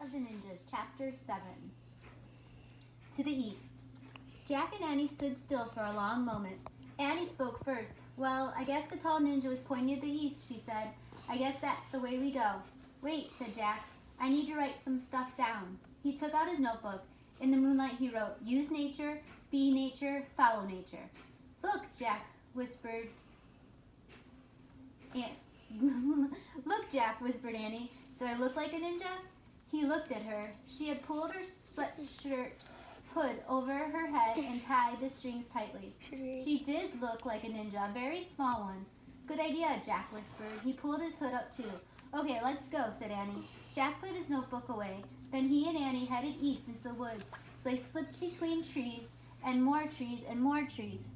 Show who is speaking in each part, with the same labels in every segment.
Speaker 1: of the Ninjas, Chapter 7. To the east. Jack and Annie stood still for a long moment. Annie spoke first. Well, I guess the tall ninja was pointing at the east, she said. I guess that's the way we go. Wait, said Jack. I need to write some stuff down. He took out his notebook. In the moonlight he wrote, use nature, be nature, follow nature. Look, Jack whispered. Look, Jack, whispered Annie. Do I look like a ninja? He looked at her. She had pulled her sweatshirt hood over her head and tied the strings tightly. She did look like a ninja, a very small one. Good idea, Jack whispered. He pulled his hood up too. Okay, let's go, said Annie. Jack put his notebook away. Then he and Annie headed east into the woods. They slipped between trees and more trees and more trees.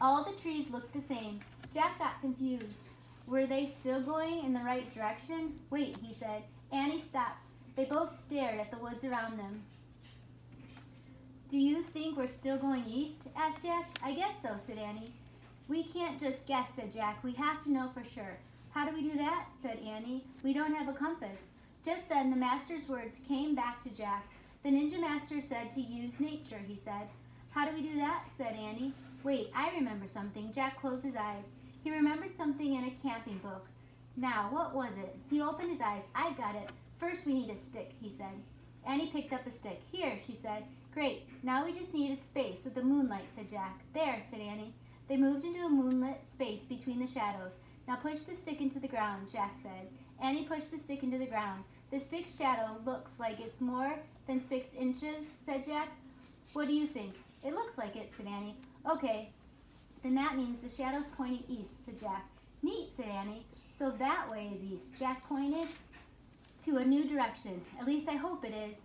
Speaker 1: All the trees looked the same. Jack got confused. Were they still going in the right direction? Wait, he said. Annie stopped. They both stared at the woods around them. Do you think we're still going east? Asked Jack. I guess so, said Annie. We can't just guess, said Jack. We have to know for sure. How do we do that? Said Annie. We don't have a compass. Just then the master's words came back to Jack. The ninja master said to use nature, he said. How do we do that? Said Annie. Wait, I remember something. Jack closed his eyes. He remembered something in a camping book. Now, what was it? He opened his eyes. I got it. First we need a stick, he said. Annie picked up a stick. Here, she said. Great. Now we just need a space with the moonlight, said Jack. There, said Annie. They moved into a moonlit space between the shadows. Now push the stick into the ground, Jack said. Annie pushed the stick into the ground. The stick's shadow looks like it's more than 6 inches, said Jack. What do you think? It looks like it, said Annie. Okay, then that means the shadow's pointing east, said Jack. Neat, said Annie. So that way is east. Jack pointed to a new direction. At least I hope it is.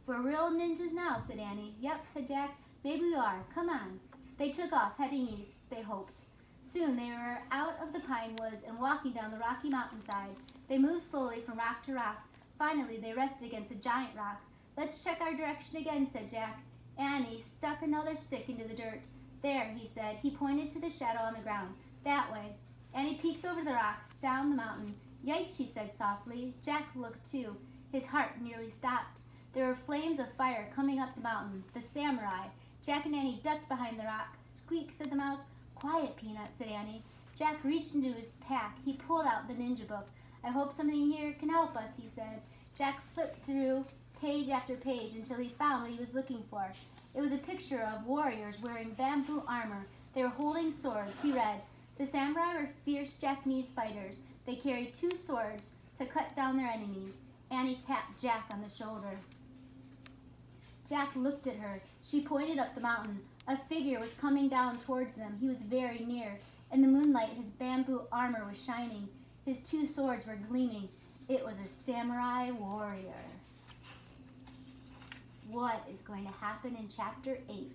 Speaker 1: We're real ninjas now, said Annie. Yep, said Jack. Maybe we are. Come on. They took off, heading east, they hoped. Soon they were out of the pine woods and walking down the rocky mountainside. They moved slowly from rock to rock. Finally, they rested against a giant rock. Let's check our direction again, said Jack. Annie stuck another stick into the dirt. There, he said. He pointed to the shadow on the ground. That way. Annie peeked over the rock, down the mountain. Yikes, she said softly. Jack looked too. His heart nearly stopped. There were flames of fire coming up the mountain. The samurai. Jack and Annie ducked behind the rock. Squeak, said the mouse. Quiet, Peanut, said Annie. Jack reached into his pack. He pulled out the ninja book. I hope something here can help us, he said. Jack flipped through page after page until he found what he was looking for. It was a picture of warriors wearing bamboo armor. They were holding swords. He read, the samurai were fierce Japanese fighters. They carried 2 swords to cut down their enemies. Annie tapped Jack on the shoulder. Jack looked at her. She pointed up the mountain. A figure was coming down towards them. He was very near. In the moonlight, his bamboo armor was shining. His 2 swords were gleaming. It was a samurai warrior. What is going to happen in Chapter 8?